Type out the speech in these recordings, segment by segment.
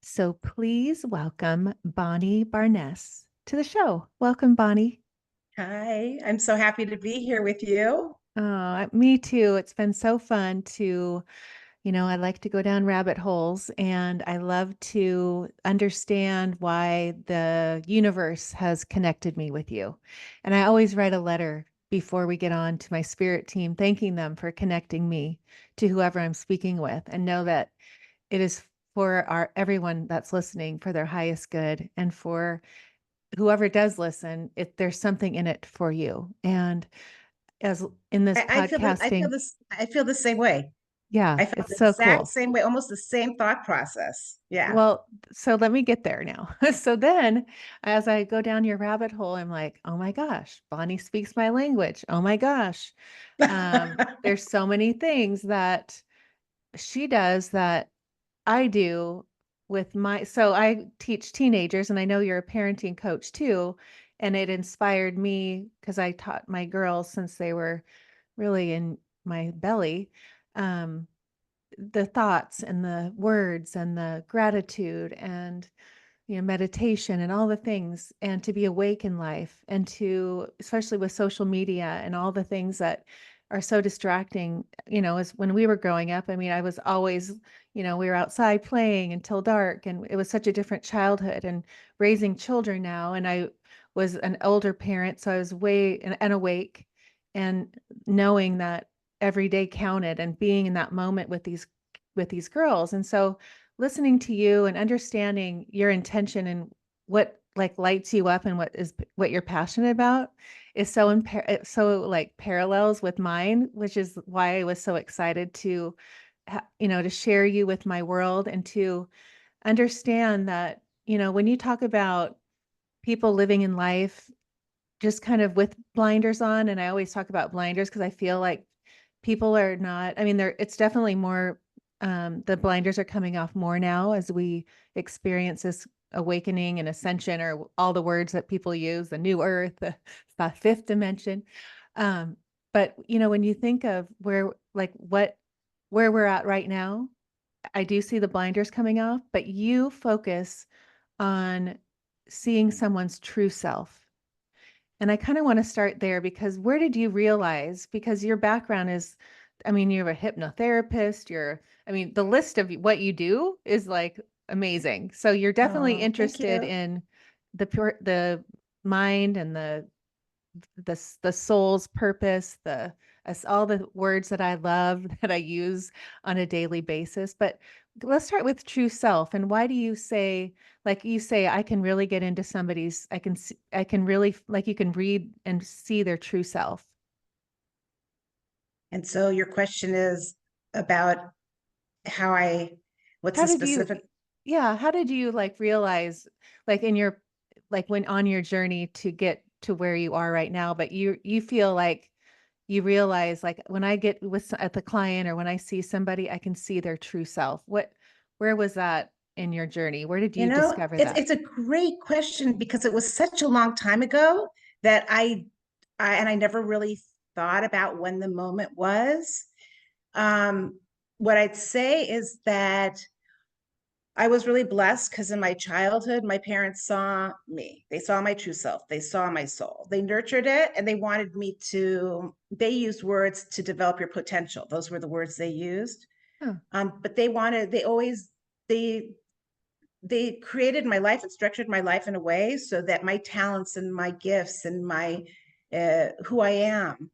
So please welcome Bonnie Barness to the show. Welcome, Bonnie. Hi, I'm so happy to be here with you. Me too. It's been so fun to, I like to go down rabbit holes and I love to understand why the universe has connected me with you. And I always write a letter before we get on to my spirit team, thanking them for connecting me to whoever I'm speaking with and know that it is for our everyone that's listening for their highest good and for whoever does listen, if there's something in it for you. And as in this podcasting, I feel the same way. yeah, I felt it's the so exact cool. same way, almost the same thought process. Yeah. Well, so let me get there now. So then, as I go down your rabbit hole, I'm like, oh my gosh, Bonnie speaks my language. Oh my gosh. There's so many things that she does that I do with so I teach teenagers, and I know you're a parenting coach too. And it inspired me because I taught my girls since they were really in my belly, um, the thoughts and the words and the gratitude and meditation and all the things, and to be awake in life, and to, especially with social media and all the things that are so distracting, as when we were growing up. I mean, I was always, we were outside playing until dark, and it was such a different childhood and raising children now. And I was an older parent, so I was way and awake and knowing that every day counted and being in that moment with these girls. And so listening to you and understanding your intention and what like lights you up and what you're passionate about is it's so like parallels with mine, which is why I was so excited to to share you with my world and to understand that, when you talk about people living in life just kind of with blinders on, and I always talk about blinders because I feel like people are not, I mean, it's definitely more, the blinders are coming off more now as we experience this awakening and ascension, or all the words that people use, the new earth, the fifth dimension. Um, but when you think of where we're at right now, I do see the blinders coming off, but you focus on seeing someone's true self. And I kind of want to start there because where did you realize, because your background is, I mean, you're a hypnotherapist, I mean, the list of what you do is like amazing. So you're definitely Oh, thank interested you. in the mind and the soul's purpose, all the words that I love that I use on a daily basis. But let's start with true self. And why do you say, like you say, I can really get into somebody's, I can really, like you can read and see their true self. And so your question is about how I, what's How the did you, specific? yeah, how did you like realize, like in your, like when on your journey to get to where you are right now, but you feel like you realize, like when I get at the client or when I see somebody, I can see their true self. Where was that in your journey? Where did You you know, discover it's that? it's a great question because it was such a long time ago that I never really thought about when the moment was. What I'd say is that I was really blessed because in my childhood, my parents saw me. They saw my true self. They saw my soul. They nurtured it and they wanted me to, they used words to develop your potential. Those were the words they used. Huh. But they wanted, they always, they, they created my life and structured my life in a way so that my talents and my gifts and my, who I am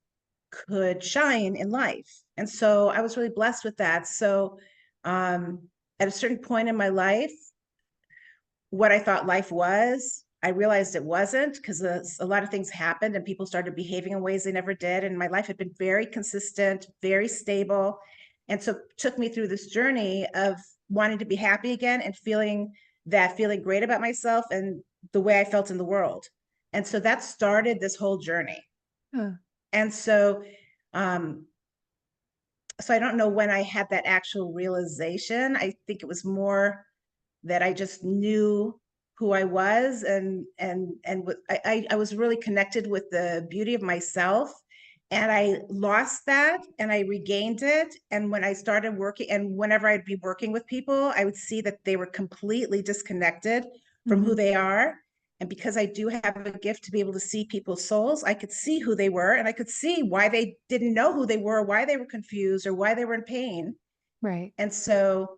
could shine in life. And so I was really blessed with that. So, at a certain point in my life, what I thought life was, I realized it wasn't because a lot of things happened and people started behaving in ways they never did. And my life had been very consistent, very stable. And so it took me through this journey of wanting to be happy again and feeling great about myself and the way I felt in the world. And so that started this whole journey. Huh. And um, so I don't know when I had that actual realization. I think it was more that I just knew who I was, and I was really connected with the beauty of myself And I lost that and I regained it. And when I started working, and whenever I'd be working with people, I would see that they were completely disconnected from who Mm-hmm. they are. And because I do have a gift to be able to see people's souls, I could see who they were and I could see why they didn't know who they were, why they were confused, or why they were in pain. Right. And so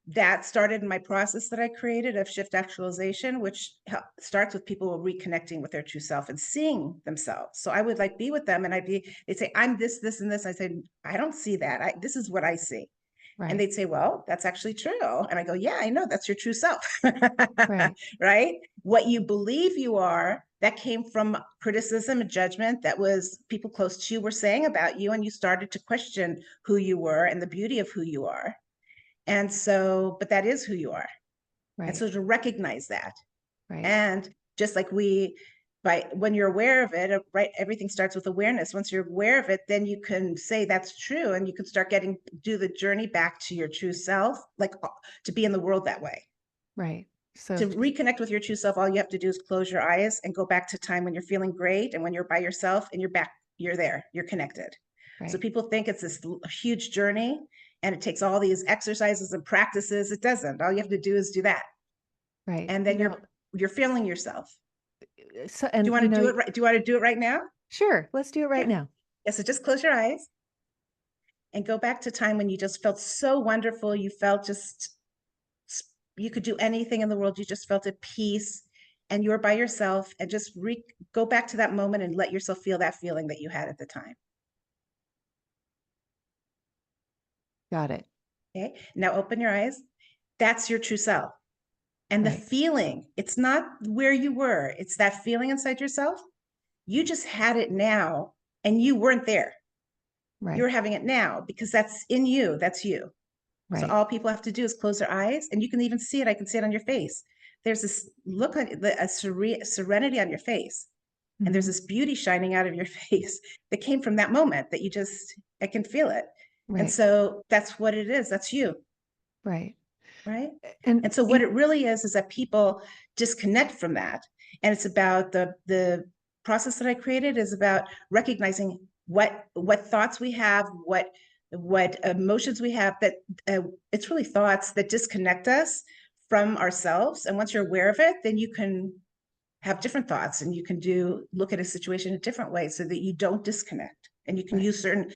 that started in my process that I created of shift actualization, which starts with people reconnecting with their true self and seeing themselves. So I would like be with them and they'd say, I'm this, this, and this. I said, I don't see that. This is what I see. And Right. they'd say, well, that's actually true. And I go, yeah, I know that's your true self. Right. Right? What you believe you are, that came from criticism and judgment that was people close to you were saying about you. And you started to question who you were and the beauty of who you are. And so, but that is who you are. And Right. so to recognize that, Right. and just like by when you're aware of it, right, everything starts with awareness. Once you're aware of it, then you can say that's true, and you can start do the journey back to your true self, like to be in the world that way. Right. So To just reconnect with your true self, all you have to do is close your eyes and go back to time when you're feeling great and when you're by yourself and you're back, you're there, you're connected. So right. people think it's this huge journey and it takes all these exercises and practices. It doesn't. All you have to do is do that. Right. And then you're feeling yourself. So, Do you and want to do it right? Do you want to do it right now? sure, let's do it right Yeah. now. Yeah. So just close your eyes and go back to time when you just felt so wonderful. You felt just you could do anything in the world. You just felt at peace and you were by yourself, and just go back to that moment and let yourself feel that feeling that you had at the time. Got it. Okay. Now open your eyes. That's your true self. And the Right. feeling, it's not where you were, it's that feeling inside yourself. You just had it now and you weren't there. You're Right. having it now because that's in you. That's you. So Right. all people have to do is close their eyes, and you can even see it. I can see it on your face. There's this look on a serenity on your face, and there's Mm-hmm. this beauty shining out of your face that came from that moment that I can feel it. And Right. so that's what it is. That's you, Right. right? And And so what it really is that people disconnect from that. And it's about the process that I created is about recognizing what thoughts we have, what emotions we have, that it's really thoughts that disconnect us from ourselves. And once you're aware of it, then you can have different thoughts and you can look at a situation a different way so that you don't disconnect. And you can right. use certain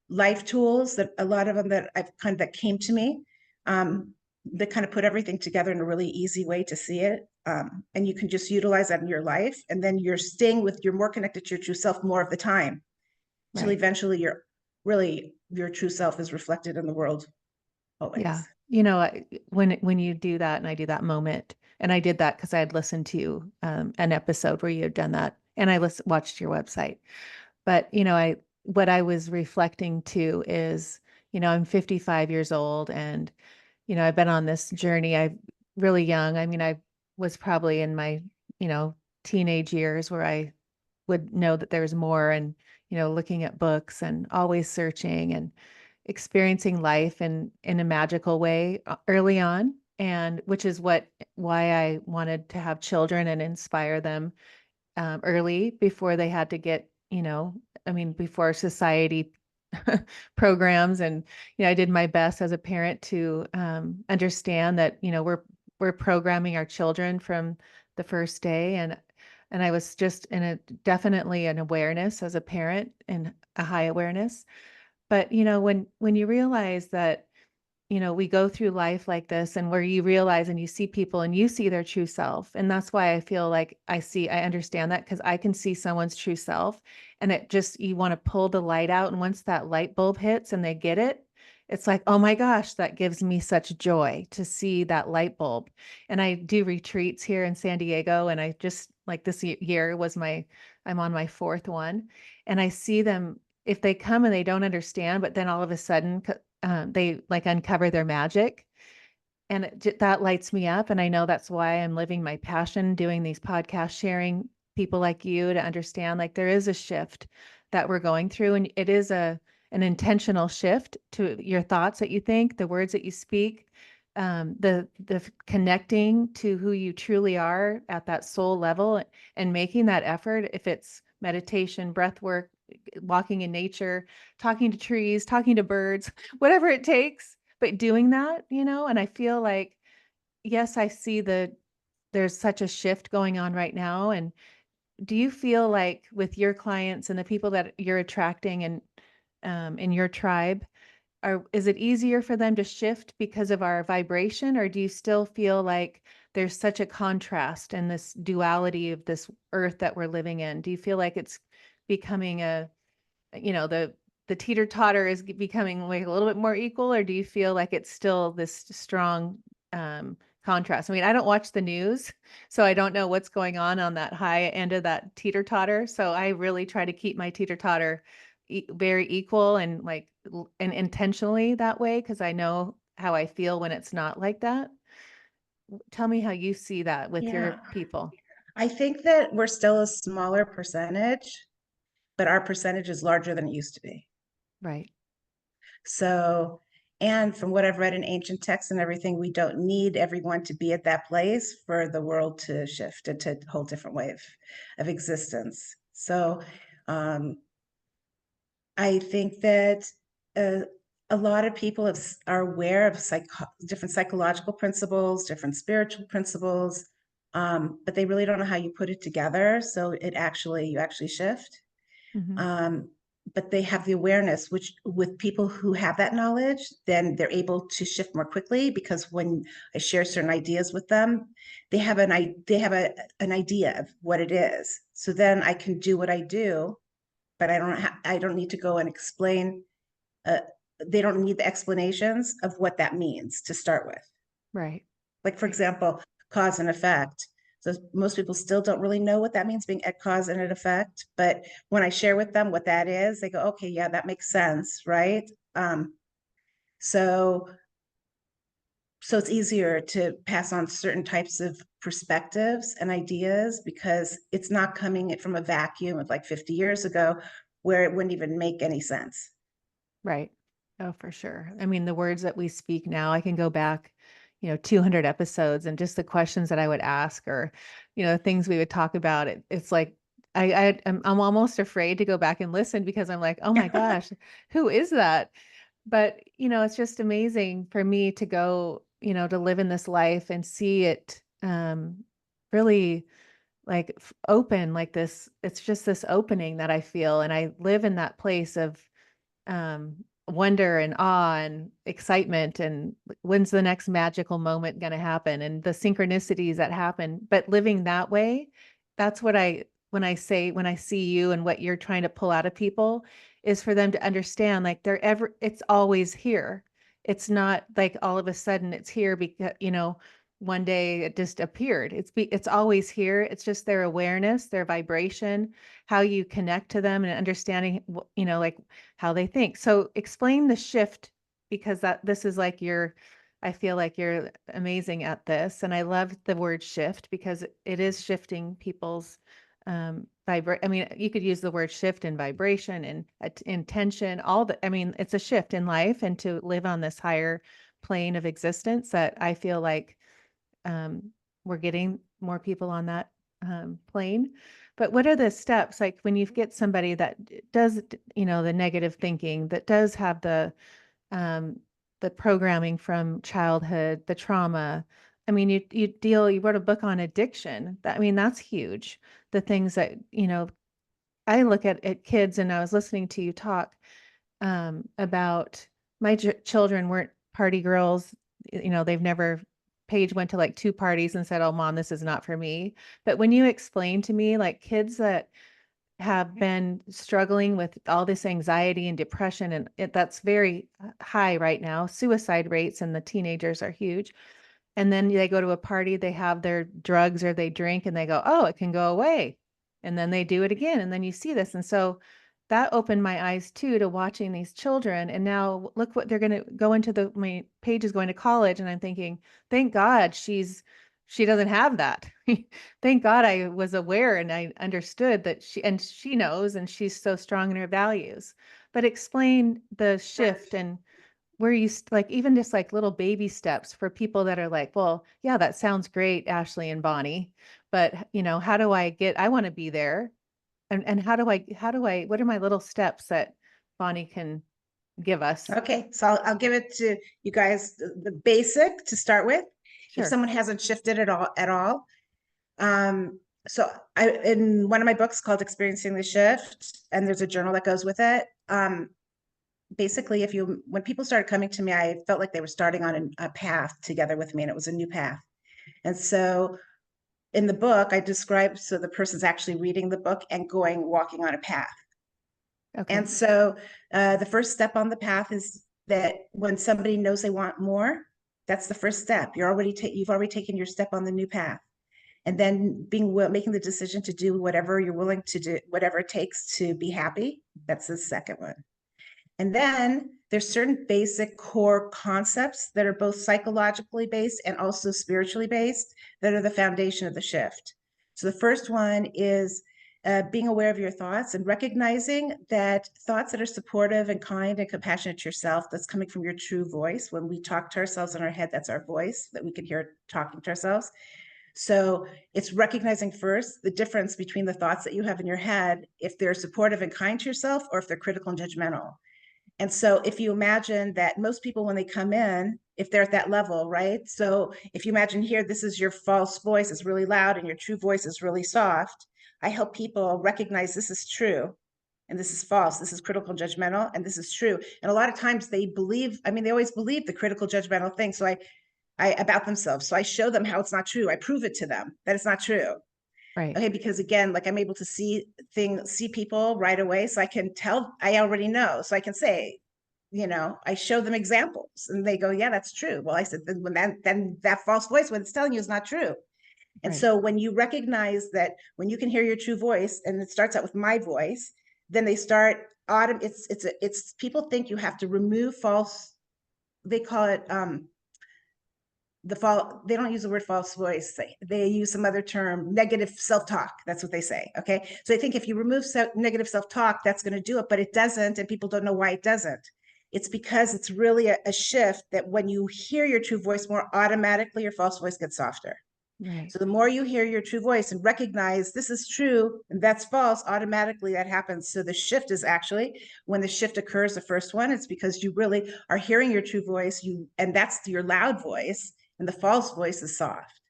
life tools, that a lot of them that I've kind of that came to me, um, that kind of put everything together in a really easy way to see it. And you can just utilize that in your life. And then you're more connected to your true self more of the time, till Right. eventually your true self is reflected in the world Yeah. always. When you do that, and I do that moment, and I did that because I had listened to an episode where you had done that, and I watched your website. But I what I was reflecting to is, I'm 55 years old, and I've been on this journey. I'm really young. I mean, I was probably in my, you know, teenage years where I would know that there's more, and, looking at books and always searching and experiencing life in a magical way early on. And which is why I wanted to have children and inspire them early before they had to get, I mean, before society programs. And I did my best as a parent to understand that we're programming our children from the first day. And I was just in a definitely an awareness as a parent, and a high awareness. But when you realize that we go through life like this, and where you realize and you see people and you see their true self. And that's why I feel like I understand that, because I can see someone's true self, and it just, you want to pull the light out. And once that light bulb hits and they get it, it's like, oh my gosh, that gives me such joy to see that light bulb. And I do retreats here in San Diego. And I just, like, this year was I'm on my fourth one. And I see them, if they come and they don't understand, but then all of a sudden, they like uncover their magic, and that lights me up. And I know that's why I'm living my passion, doing these podcasts, sharing people like you to understand, like, there is a shift that we're going through, and it is an intentional shift to your thoughts that you think, the words that you speak, the connecting to who you truly are at that soul level, and making that effort. If it's meditation, breath work, walking in nature, talking to trees, talking to birds, whatever it takes, but doing that, and I feel like, yes, I see there's such a shift going on right now. And do you feel like with your clients and the people that you're attracting and in your tribe, is it easier for them to shift because of our vibration, or do you still feel like there's such a contrast and this duality of this earth that we're living in? Do you feel like it's becoming the teeter-totter is becoming like a little bit more equal, or do you feel like it's still this strong contrast? I mean, I don't watch the news, so I don't know what's going on that high end of that teeter-totter. So I really try to keep my teeter-totter very equal and and intentionally that way, because I know how I feel when it's not like that. Tell me how you see that with Yeah. your people. I think that we're still a smaller percentage, but our percentage is larger than it used to be. Right. So, and from what I've read in ancient texts and everything, we don't need everyone to be at that place for the world to shift into a whole different way of existence. So, um, I think that uh, a lot of people are aware of different psychological principles, different spiritual principles, but they really don't know how you put it together. So you actually shift. Hmm. Um, but they have the awareness, which with people who have that knowledge, then they're able to shift more quickly because when I share certain ideas with them, an idea of what it is. So then I can do what I do, but I don't need to go and explain. Uh, they don't need the explanations of what that means to start with. Right. Like for example, cause and effect. So most people still don't really know what that means, being a cause and an effect. But when I share with them what that is, they go, "Okay, yeah, that makes sense, right?" So so it's easier to pass on certain types of perspectives and ideas because it's not coming from a vacuum of like 50 years ago where it wouldn't even make any sense. Right. Oh, for sure. I mean, the words that we speak now, I can go back, 200 episodes, and just the questions that I would ask, or, things we would talk about. It's like I'm almost afraid to go back and listen because I'm like, oh my gosh, who is that? But, it's just amazing for me to go, to live in this life and see it really like open like this. It's just this opening that I feel. And I live in that place of wonder and awe and excitement, and when's the next magical moment going to happen, and the synchronicities that happen. But living that way, that's what when I see you and what you're trying to pull out of people, is for them to understand like it's always here. It's not like all of a sudden it's here because one day it just appeared. It's always here. It's just their awareness, their vibration, how you connect to them, and understanding like how they think. So explain the shift, because this is like I feel like you're amazing at this. And I love the word shift because it is shifting people's I mean, you could use the word shift in vibration and intention, I mean, it's a shift in life, and to live on this higher plane of existence that I feel like um, we're getting more people on that plane. But what are the steps like when you get somebody that does, the negative thinking, that does have um, the programming from childhood, the trauma? I mean, you wrote a book on addiction. I mean, that's huge. The things that, I look at kids, and I was listening to you talk about my children weren't party girls. They've never, Paige went to like two parties and said, "Oh, mom, this is not for me." But when you explain to me, like kids that have been struggling with all this anxiety and depression, and that's very high right now, suicide rates and the teenagers are huge. And then they go to a party, they have their drugs or they drink, and they go, "Oh, it can go away." And then they do it again. And then you see this. And so that opened my eyes too to watching these children. And now look what they're going to go into my Paige is going to college. And I'm thinking, thank God she doesn't have that. Thank God I was aware and I understood that she knows, and she's so strong in her values. But explain the shift and where like even just like little baby steps for people that are like, well, yeah, that sounds great, Ashley and Bonnie, but how do I want to be there? And what are my little steps that Bonnie can give us? Okay, so I'll give it to you guys the basic to start with. If Sure. someone hasn't shifted at all. Um, so I in one of my books called Experiencing the Shift, and there's a journal that goes with it. Basically, if you when people started coming to me, I felt like they were starting on a path together with me, and it was a new path. And so in the book, I describe so the person's actually reading the book and walking on a path. And Okay. so the first step on the path is that when somebody knows they want more, that's the first step. You've already taken your step on the new path. And then making the decision to do whatever you're willing to do, whatever it takes to be happy. That's the second one. And then there's certain basic core concepts that are both psychologically based and also spiritually based that are the foundation of the shift. So the first one is being aware of your thoughts and recognizing that thoughts that are supportive and kind and compassionate to yourself, that's coming from your true voice. When we talk to ourselves in our head, that's our voice that we can hear talking to ourselves. So it's recognizing first the difference between the thoughts that you have in your head, if they're supportive and kind to yourself, or if they're critical and judgmental. And so if you imagine that most people, when they come in, if they're at that level, right? So if you imagine here, this is your false voice is really loud and your true voice is really soft. I help people recognize this is true and this is false. This is critical and judgmental and this is true. And a lot of times they believe, I mean, they always believe the critical judgmental thing. So I about themselves. So I show them how it's not true. I prove it to them that it's not true. Right. Okay, because again, like I'm able to see people right away. So I can tell, I already know. So I can say, I show them examples and they go, yeah, that's true. Well, I said, then that false voice, what it's telling you is not true. And Right. so when you recognize that, when you can hear your true voice, and it starts out with my voice, then they start it's people think you have to remove false, they call it they don't use the word false voice, they use some other term, negative self-talk, that's what they say. Okay, so I think if you remove negative self-talk, that's going to do it, but it doesn't, and people don't know why it doesn't. It's because it's really a shift that when you hear your true voice more, automatically your false voice gets softer. Right. So the more you hear your true voice and recognize this is true and that's false, automatically that happens. So the shift is actually, when the shift occurs, the first one, it's because you really are hearing your true voice, and that's your loud voice, and the false voice is soft.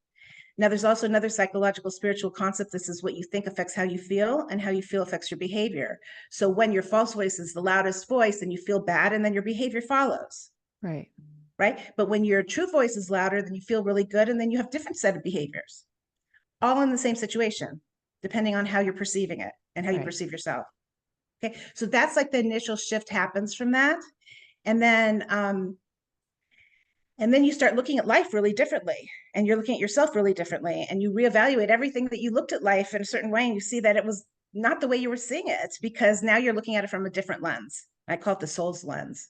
Now, there's also another psychological spiritual concept. This is what you think affects how you feel, and how you feel affects your behavior. So when your false voice is the loudest voice, then you feel bad, and then your behavior follows. Right. Right. But when your true voice is louder, then you feel really good, and then you have different set of behaviors, all in the same situation, depending on how you're perceiving it and how you Right. perceive yourself. Okay. So that's like the initial shift happens from that. And then you start looking at life really differently, and you're looking at yourself really differently, and you reevaluate everything that you looked at life in a certain way, and you see that it was not the way you were seeing it, because now you're looking at it from a different lens. I call it the soul's lens.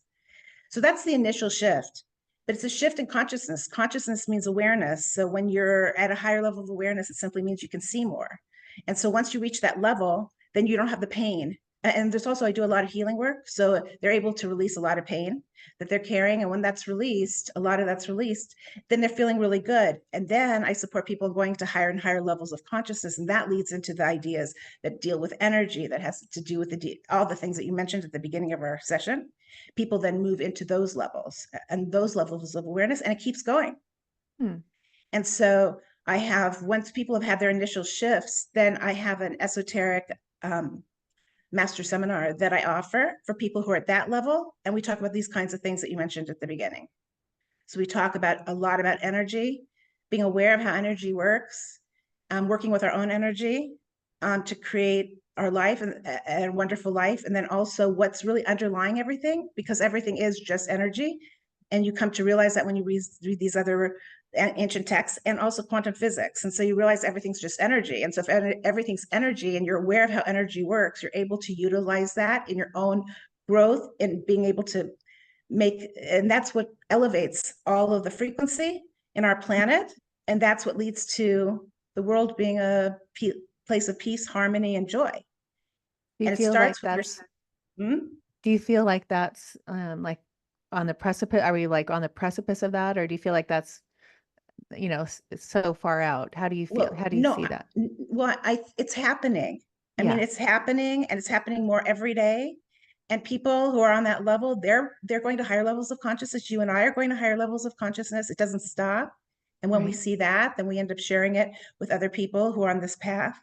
So that's the initial shift. But it's a shift in consciousness. Consciousness means awareness. So when you're at a higher level of awareness, it simply means you can see more. And so once you reach that level, then you don't have the pain. And there's also, I do a lot of healing work. So they're able to release a lot of pain that they're carrying. And when that's released, a lot of that's released, then they're feeling really good. And then I support people going to higher and higher levels of consciousness. And that leads into the ideas that deal with energy, that has to do with all the things that you mentioned at the beginning of our session. People then move into those levels and those levels of awareness, and it keeps going. Hmm. And so once people have had their initial shifts, then I have an esoteric master seminar that I offer for people who are at that level. And we talk about these kinds of things that you mentioned at the beginning. So we talk about a lot about energy, being aware of how energy works, working with our own energy to create our life and a wonderful life. And then also what's really underlying everything, because everything is just energy. And you come to realize that when you read these other ancient texts, and also quantum physics. And so you realize everything's just energy. And so if everything's energy and you're aware of how energy works, you're able to utilize that in your own growth and being able to and that's what elevates all of the frequency in our planet. And that's what leads to the world being a place of peace, harmony, and joy. Do you And it feel like starts with your, that's hmm? do you feel like that's like on the precipice? Are we like on the precipice of that, or do you feel like that's, so far out? How do you feel? Well, How do you no, see that? well, it's happening. I mean, Yeah. it's happening, and it's happening more every day. And people who are on that level, they're going to higher levels of consciousness. You and I are going to higher levels of consciousness. It doesn't stop. And when we Right. see that, then we end up sharing it with other people who are on this path.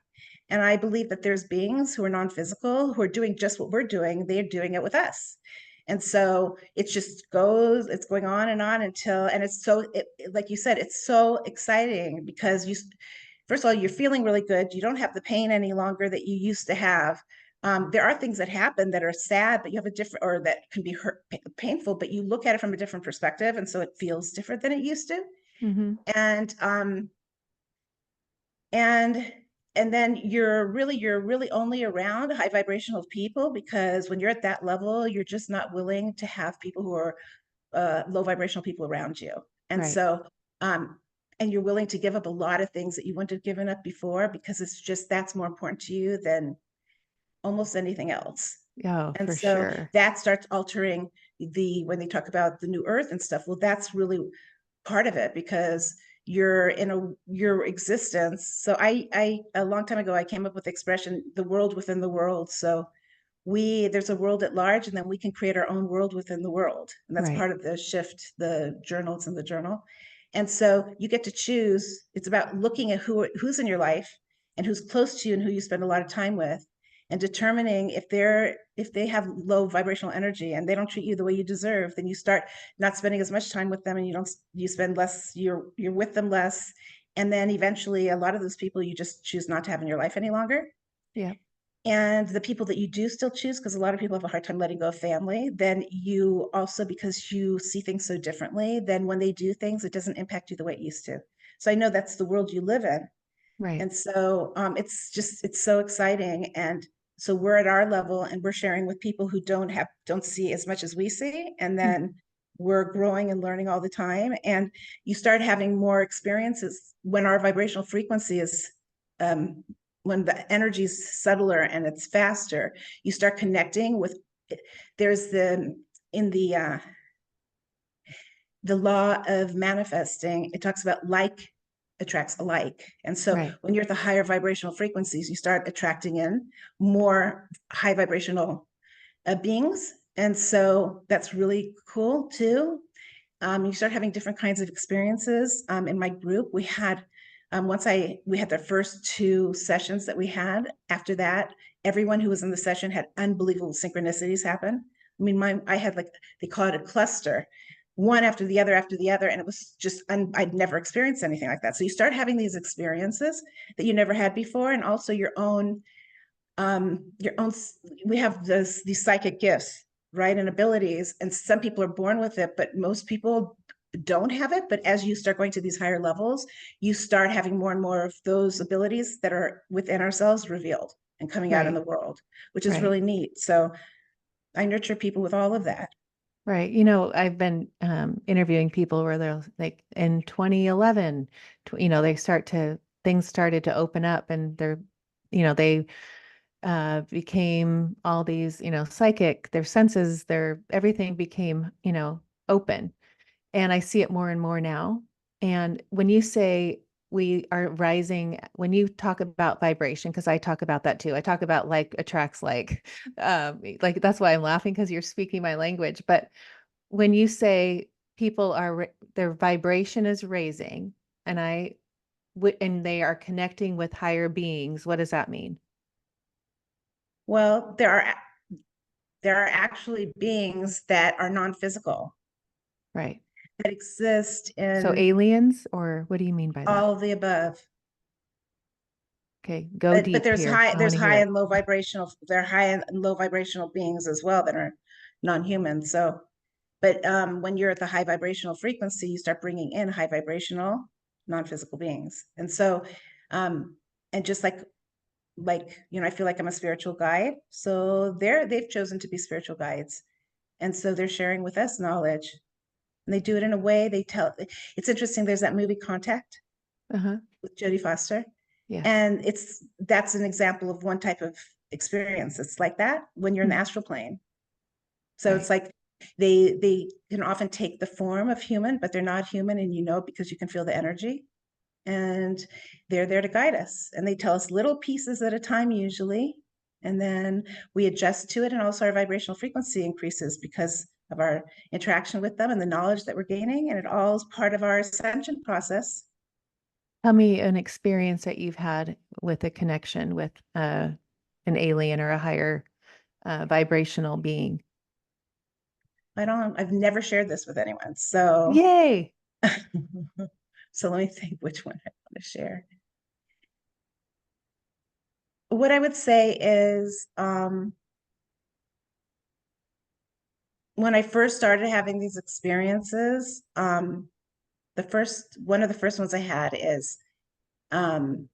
And I believe that there's beings who are non-physical, who are doing just what we're doing. They're doing it with us. And so it just goes, it's going on until, and it's so, like you said, it's so exciting because first of all, you're feeling really good. You don't have the pain any longer that you used to have. There are things that happen that are sad, but you have a different, or that can be painful, but you look at it from a different perspective. And so it feels different than it used to. Mm-hmm. And, and, and then you're really only around high vibrational people, because when you're at that level, you're just not willing to have people who are low vibrational people around you. And Right. so, um, and you're willing to give up a lot of things that you wouldn't have given up before, because it's just, that's more important to you than almost anything else. Oh, And for so sure. that starts altering when they talk about the new earth and stuff. Well, that's really part of it, because you're in your existence. So I a long time ago, I came up with the expression, the world within the world. So there's a world at large, and then we can create our own world within the world. And that's Right. part of the shift, the journals in the journal. And so you get to choose. It's about looking at who's in your life, and who's close to you, and who you spend a lot of time with, and determining if they have low vibrational energy and they don't treat you the way you deserve, then you start not spending as much time with them, and you spend less, you're with them less. And then eventually a lot of those people you just choose not to have in your life any longer. Yeah. And the people that you do still choose, because a lot of people have a hard time letting go of family, then you also, because you see things so differently, then when they do things, it doesn't impact you the way it used to. So I know that's the world you live in. Right. And so it's so exciting. And so we're at our level, and we're sharing with people who don't see as much as we see. And Mm. then we're growing and learning all the time. And you start having more experiences when our vibrational frequency is, um, when the energy is subtler and it's faster, you start connecting with, there's in the law of manifesting, it talks about like attracts alike. And so Right. when you're at the higher vibrational frequencies, you start attracting in more high vibrational beings. And so that's really cool too. You start having different kinds of experiences. In my group, we had, we had the first two sessions that we had. After that, everyone who was in the session had unbelievable synchronicities happen. I mean, I had, like, they call it a cluster, one after the other, and it was just, I'd never experienced anything like that. So you start having these experiences that you never had before, and also your own, we have these psychic gifts, right, and abilities, and some people are born with it, but most people don't have it. But as you start going to these higher levels, you start having more and more of those abilities that are within ourselves revealed and coming out in Right. the world, which is Right. really neat. So I nurture people with all of that. Right. I've been interviewing people where they're like in 2011, things started to open up, and they became all these, psychic, their senses, everything became, open. And I see it more and more now. And when you say we are rising, when you talk about vibration, because I talk about that too, I talk about like attracts like that's why I'm laughing, because you're speaking my language. But when you say their vibration is raising, and and they are connecting with higher beings, what does that mean? Well, there are actually beings that are non-physical, Right. that exist So in aliens, or what do you mean by that? all of the above. Okay, go But deep here. I want there's to hear high it. and low vibrational, there are high and low vibrational beings as well that are non-human. So, but when you're at the high vibrational frequency, you start bringing in high vibrational non-physical beings. And so, um and just I feel like I'm a spiritual guide, so they've chosen to be spiritual guides, and so they're sharing with us knowledge, and they do it in a way, it's interesting. There's that movie Contact Uh-huh. with Jodie Foster. Yes. And that's an example of one type of experience. It's like that when you're in the Mhm. astral plane. So Right. it's like they can often take the form of human, but they're not human, and because you can feel the energy. And they're there to guide us. And they tell us little pieces at a time, usually. And then we adjust to it, and also our vibrational frequency increases because of our interaction with them and the knowledge that we're gaining. And it all is part of our ascension process. Tell me an experience that you've had with a connection with an alien or a higher vibrational being. I've never shared this with anyone. So, Yay. so let me think which one I want to share. What I would say is, when I first started having these experiences, one of the first ones I had is, um,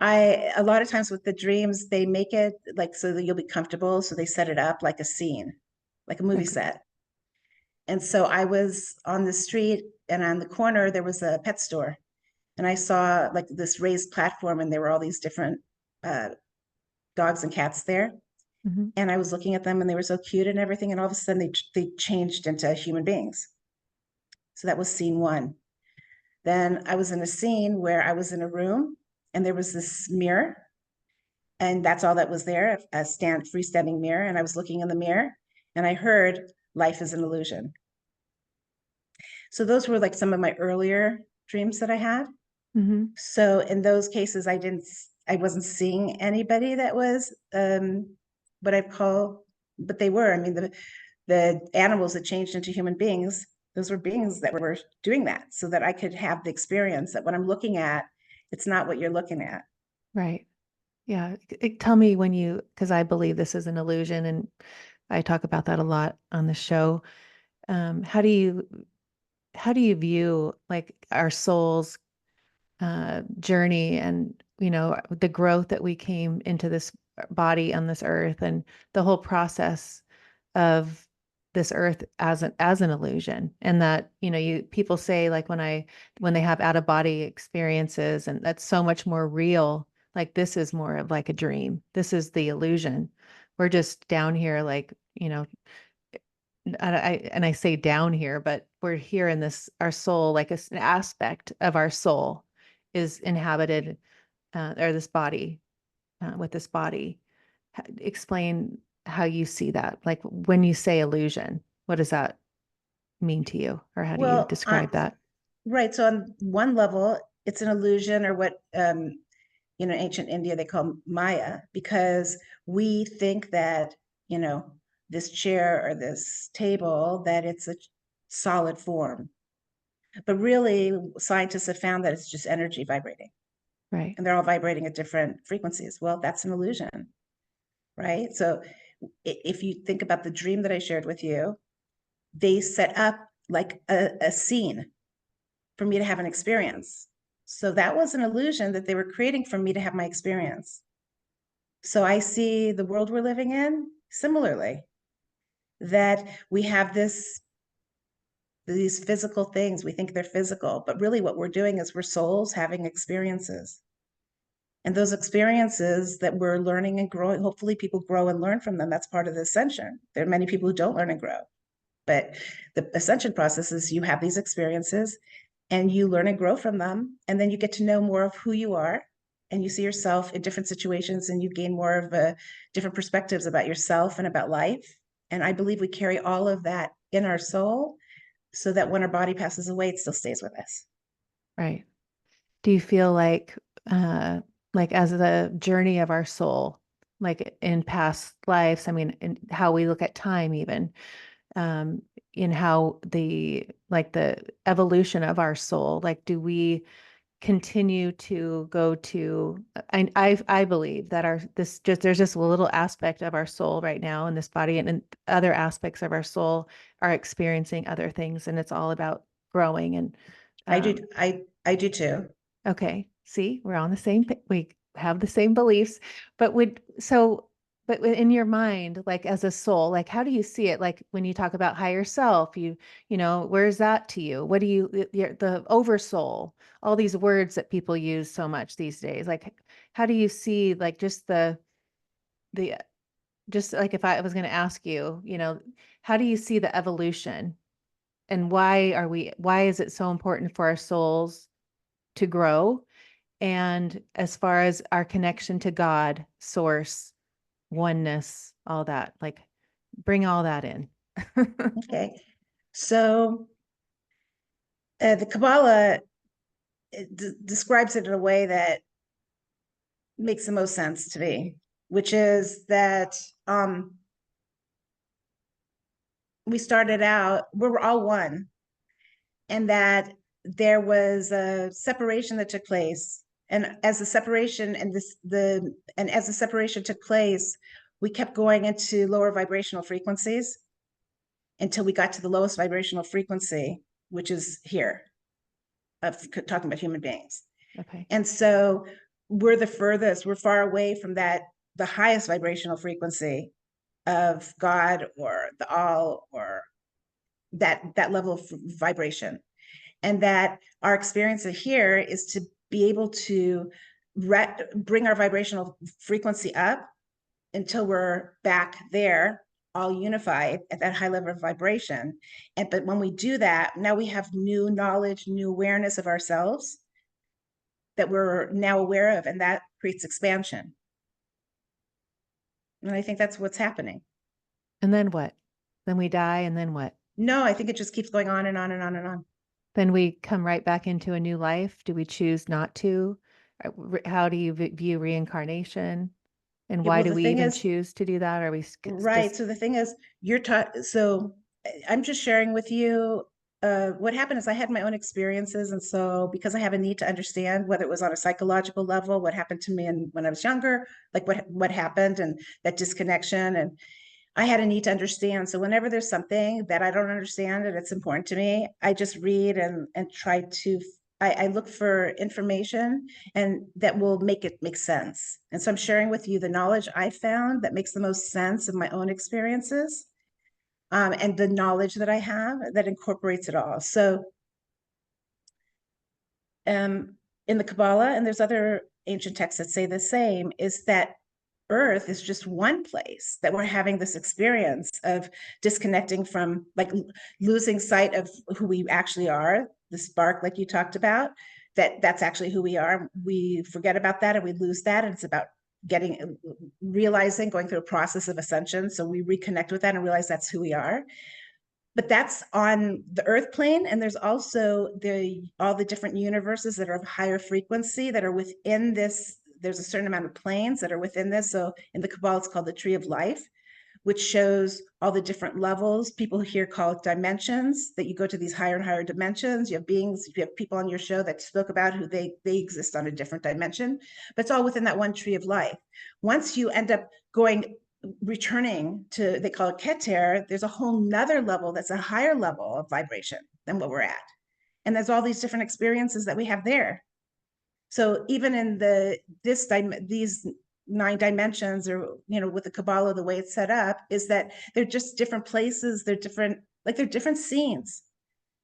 a lot of times with the dreams, they make it like so that you'll be comfortable. So they set it up like a scene, like a movie Okay. set. And so I was on the street, and on the corner, there was a pet store. And I saw like this raised platform, and there were all these different uh, dogs and cats there. Hmm. And I was looking at them, and they were so cute and everything. And all of a sudden, they changed into human beings. So that was scene one. Then I was in a scene where I was in a room, and there was this mirror, and that's all that was there, a freestanding mirror. And I was looking in the mirror, and I heard life is an illusion. So those were like some of my earlier dreams that I had. Hmm. So in those cases, I wasn't seeing anybody that was what I call, but they were. I mean, the animals that changed into human beings, those were beings that were doing that, so that I could have the experience that what I'm looking at, it's not what you're looking at. Right. Yeah. Tell me when you, because I believe this is an illusion and I talk about that a lot on the show. Um, how do you how do you view like our soul's journey and the growth that we came into this body on this earth and the whole process of this earth as an illusion, and that you people say like when they have out of body experiences, and that's so much more real, like this is more of like a dream, this is the illusion, we're just down here like and I say down here, but we're here in this, our soul, like an aspect of our soul is inhabited, or this body, with this body. Explain how you see that. Like when you say illusion, what does that mean to you? Or how do you Well, describe that? right. So on one level, it's an illusion, or what ancient India they call Maya, because we think that you know this chair or this table, that it's a solid form. But really, scientists have found that it's just energy vibrating, Right. and they're all vibrating at different frequencies. Well, that's an illusion, right? So if you think about the dream that I shared with you, they set up like a scene for me to have an experience. So that was an illusion that they were creating for me to have my experience. So I see the world we're living in similarly, that we have these physical things. We think they're physical, but really what we're doing is we're souls having experiences. And those experiences that we're learning and growing, hopefully people grow and learn from them. That's part of the ascension. There are many people who don't learn and grow. But the ascension process is you have these experiences and you learn and grow from them. And then you get to know more of who you are, and you see yourself in different situations, and you gain more of different perspectives about yourself and about life. And I believe we carry all of that in our soul, so that when our body passes away, it still stays with us. Right. Do you feel uh, like as the journey of our soul, like in past lives, I mean, in how we look at time, even, um, in how the evolution of our soul, like do we continue to go to, I believe that our this just there's just a little aspect of our soul right now in this body, and other aspects of our soul are experiencing other things, and it's all about growing and I do. um I do too. okay, see, we're on the same we have the same beliefs, but in your mind, like as a soul, like how do you see it? Like when you talk about higher self, where's that to you? What do you, the oversoul, all these words that people use so much these days, like how do you see like the, just like if I was going to ask you, how do you see the evolution, and why is it so important for our souls to grow? and as far as our connection to God, source, oneness, all that, like bring all that in. Okay. So the Kabbalah describes it in a way that makes the most sense to me, which is that we started out, we were all one, and that there was a separation that took place. And as the separation took place, we kept going into lower vibrational frequencies until we got to the lowest vibrational frequency, which is here, of talking about human beings. Okay. And so we're the furthest, we're far away from that, the highest vibrational frequency of God or the all, or that level of vibration. And that our experience here is to be able to bring our vibrational frequency up until we're back there, all unified at that high level of vibration. But when we do that, now we have new knowledge, new awareness of ourselves that we're now aware of, and that creates expansion. And I think that's what's happening. And then what? Then we die, and then what? No, I think it just keeps going on and on and on and on. Then we come right back into a new life. Do we choose not to? How do you view reincarnation? And Yeah, why well, do the we thing even is, choose to do that? Are we right. just So the thing is, you're taught. So I'm just sharing with you. What happened is I had my own experiences, and so because I have a need to understand whether it was on a psychological level, what happened to me, and when I was younger, like what happened, and that disconnection, and I had a need to understand. So whenever there's something that I don't understand and it's important to me, I just read and try to. I look for information and that will make it make sense. And so I'm sharing with you the knowledge I found that makes the most sense of my own experiences, and the knowledge that I have that incorporates it all. So in the Kabbalah, and there's other ancient texts that say the same, is that Earth is just one place that we're having this experience of disconnecting from, like losing sight of who we actually are, the spark, like you talked about, that's actually who we are. We forget about that and we lose that. And it's about realizing, going through a process of ascension. So we reconnect with that and realize that's who we are. But that's on the earth plane, and there's also all the different universes that are of higher frequency that are within this. There's a certain amount of planes that are within this. So in the Kabbalah, it's called the tree of life, which shows all the different levels. People here call it dimensions, that you go to these higher and higher dimensions. You have beings, you have people on your show that spoke about who they exist on a different dimension, but it's all within that one tree of life. Once you end up returning to, they call it Keter, there's a whole nother level that's a higher level of vibration than what we're at. And there's all these different experiences that we have there. So even in these 9 dimensions, or with the Kabbalah, the way it's set up is that they're just different places. They're different, like they're different scenes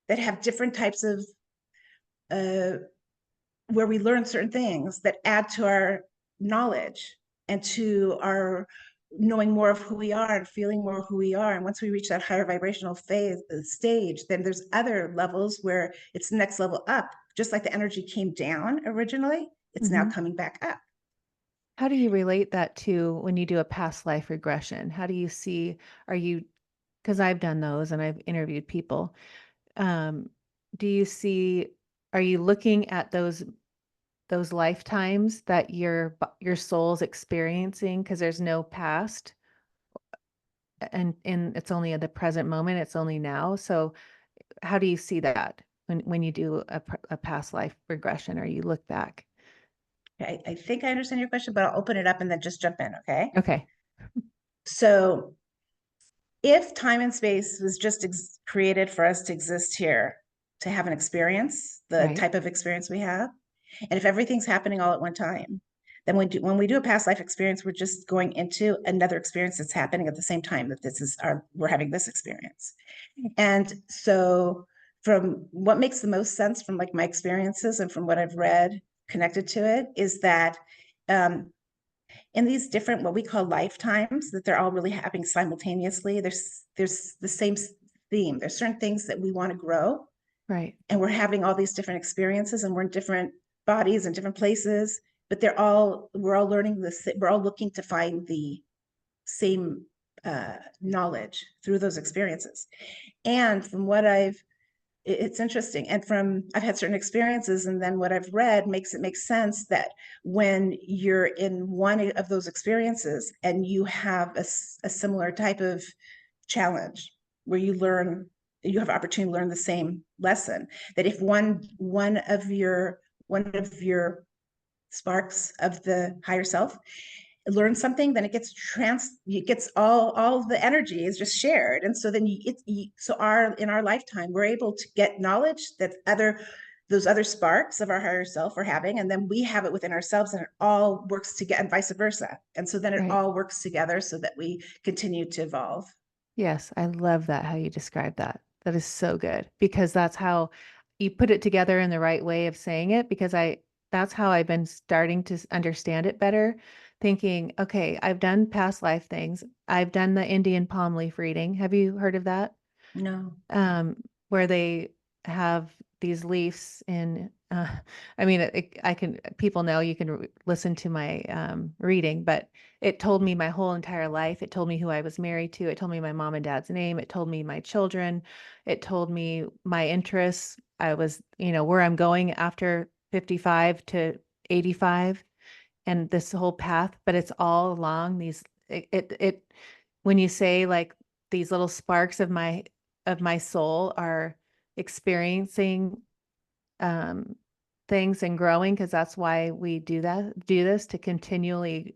that have different types of where we learn certain things that add to our knowledge and to our knowing more of who we are and feeling more of who we are. And once we reach that higher vibrational stage, then there's other levels where it's the next level up. Just like the energy came down originally, it's now coming back up. How do you relate that to when you do a past life regression? How do you see, are you, because I've done those and I've interviewed people. Um, do you see, are you looking at those lifetimes that your soul's experiencing because there's no past and it's only at the present moment, it's only now. So how do you see that when you do a past life regression or you look back? I think I understand your question, but I'll open it up and then just jump in. Okay. Okay. So if time and space was just created for us to exist here, to have an experience, the Right. type of experience we have, and if everything's happening all at one time, then when we do a past life experience, we're just going into another experience that's happening at the same time that we're having this experience. And so from what makes the most sense from like my experiences and from what I've read connected to it is that in these different, what we call lifetimes, that they're all really happening simultaneously. There's the same theme. There's certain things that we want to grow, Right. and we're having all these different experiences, and we're in different bodies in different places, but we're all learning this. We're all looking to find the same knowledge through those experiences. And from what it's interesting. And I've had certain experiences, and then what I've read makes it make sense that when you're in one of those experiences and you have a similar type of challenge where you have opportunity to learn the same lesson, that if one of your sparks of the higher self learn something, then it gets all the energy is just shared. And so then in our lifetime, we're able to get knowledge that those other sparks of our higher self are having, and then we have it within ourselves, and it all works together, and vice versa. And so then it Right. all works together so that we continue to evolve. Yes, I love that how you describe that. That is so good because that's how you put it together in the right way of saying it because that's how I've been starting to understand it better, thinking, okay, I've done past life things. I've done the Indian palm leaf reading. Have you heard of that? No. Where they have these leaves in I mean I can people know you can listen to my reading, but it told me my whole entire life. It told me who I was married to. It told me my mom and dad's name. It told me my children. It told me my interests. I was, where I'm going after 55 to 85 and this whole path, but it's all along these it when you say like these little sparks of my soul are experiencing um things and growing because that's why we do this to continually,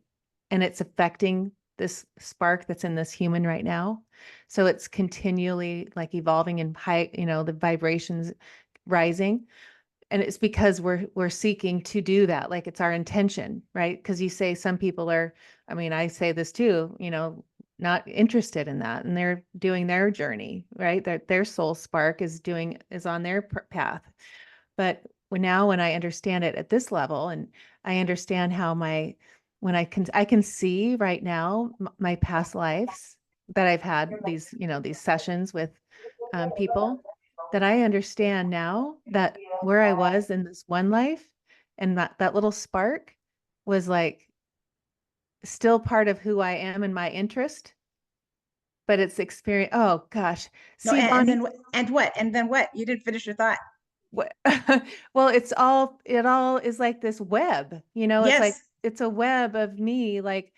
and it's affecting this spark that's in this human right now. So it's continually like evolving and high, the vibrations rising, and it's because we're seeking to do that, like it's our intention, right? Because you say some people are, I mean, I say this too, not interested in that, and they're doing their journey, right? Their soul spark is on their path. But when I understand it at this level, and I understand how when I can see right now my past lives that I've had these sessions with people, that I understand now that where I was in this one life and that little spark was like still part of who I am and my interest, but it's experience. Oh gosh. No, See, Bonnie, and then what? You didn't finish your thought. what, well, it all is like this web, it's like, Yes, it's a web of me, like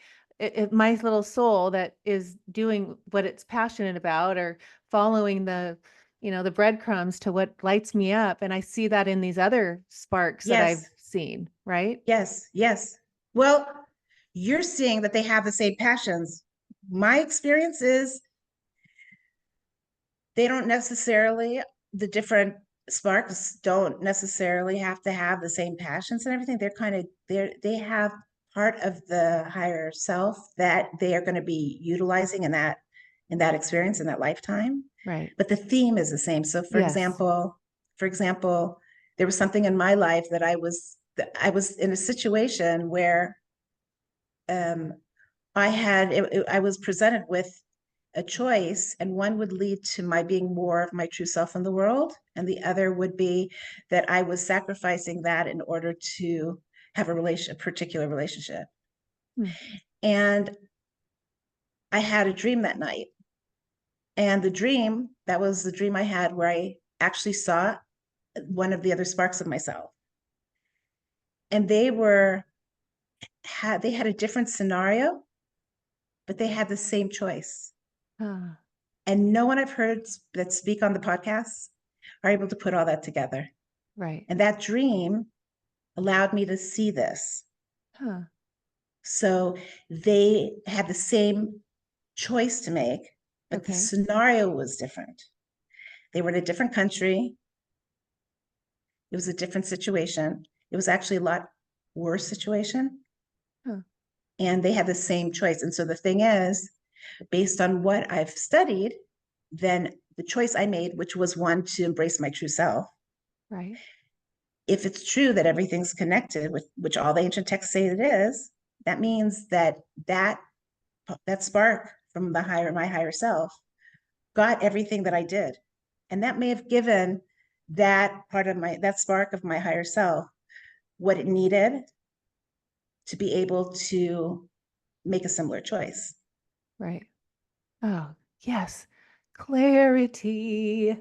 my little soul that is doing what it's passionate about or following the breadcrumbs to what lights me up. And I see that in these other sparks that I've yes, seen, right? yes, yes. Well, you're seeing that they have the same passions. My experience is they don't necessarily, the different sparks don't necessarily have to have the same passions and everything. They have part of the higher self that they are going to be utilizing in that experience in that lifetime. Right. But the theme is the same. So Yes. for example, there was something in my life I was in a situation where um, I was presented with a choice, and one would lead to my being more of my true self in the world, and the other would be that I was sacrificing that in order to have a particular relationship. Hmm. And I had a dream that night, and that was the dream I had where I actually saw one of the other sparks of myself, and they had a different scenario, but they had the same choice. Ah, And no one I've heard that speak on the podcast are able to put all that together. right. And that dream allowed me to see this. Huh. So they had the same choice to make, but the Okay. scenario was different. They were in a different country. It was a different situation. It was actually a lot worse situation. Huh. And they had the same choice. And so the thing is, based on what I've studied, then the choice I made, which was one to embrace my true self, Right. if it's true that everything's connected, with which all the ancient texts say it is, that means that that spark from my higher self got everything that I did. And that may have given that spark of my higher self what it needed to be able to make a similar choice. Right. Oh, yes. Clarity.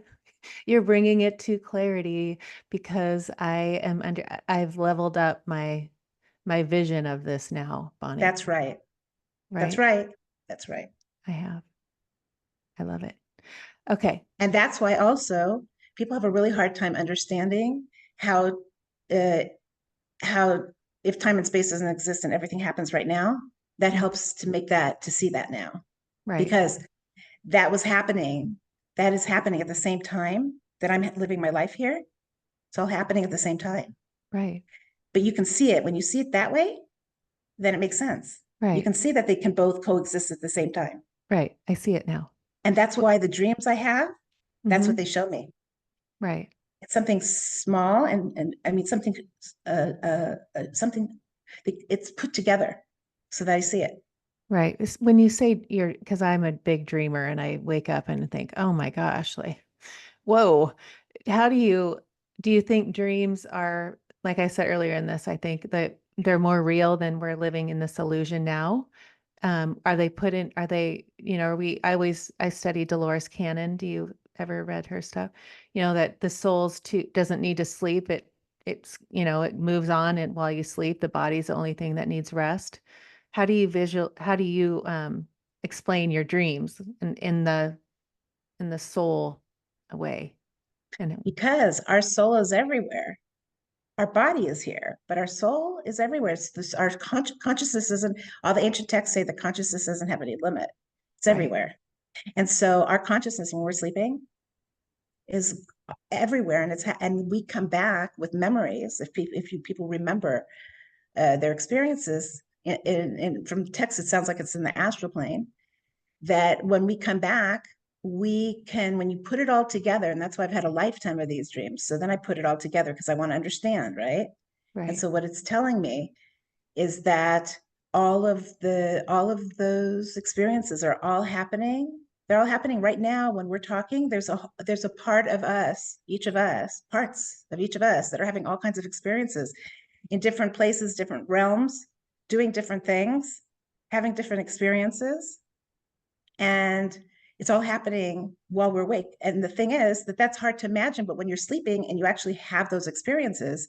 You're bringing it to clarity because I've leveled up my vision of this now, Bonnie. That's right. That's Right? right. That's right. I have. I love it. Okay. And that's why also people have a really hard time understanding how uh, how if time and space doesn't exist and everything happens right now, that Mhm. helps to make that to see that now, Right. because that was happening. That is happening at the same time that I'm living my life here. It's all happening at the same time. Right. But you can see it when you see it that way, then it makes sense. You Right. can see that they can both coexist at the same time. Right. I see it now. And that's why the dreams I have, that's what Mm-hmm. they show me. Right. It's something small and I mean something it's put together so that I see it. Right. When you say you're, because I'm a big dreamer and I wake up and think, oh my gosh, like, whoa. How do you think dreams are, like I said earlier in this, I think that they're more real than we're living in this illusion now? Are they put in, are they, I study Dolores Cannon. Do you ever read her stuff? You know, that the soul's too doesn't need to sleep. It moves on and while you sleep, the body's the only thing that needs rest. How do you explain your dreams in the soul way? And Because our soul is everywhere. Our body is here, but our soul is everywhere. It's this, our consciousness isn't, all the ancient texts say that consciousness doesn't have any limit. It's right, everywhere. And so our consciousness when we're sleeping is everywhere, and and we come back with memories if people remember their experiences. From text, it sounds like it's in the astral plane. That when we come back, we can, when you put it all together, and that's why I've had a lifetime of these dreams. So then I put it all together because I want to understand, right? And right, so what it's telling me is that all of those experiences are all happening. They're all happening right now when we're talking. There's a part of us, each of us, parts of each of us that are having all kinds of experiences in different places, different realms, doing different things, having different experiences. And it's all happening while we're awake. And the thing is that that's hard to imagine, but when you're sleeping and you actually have those experiences,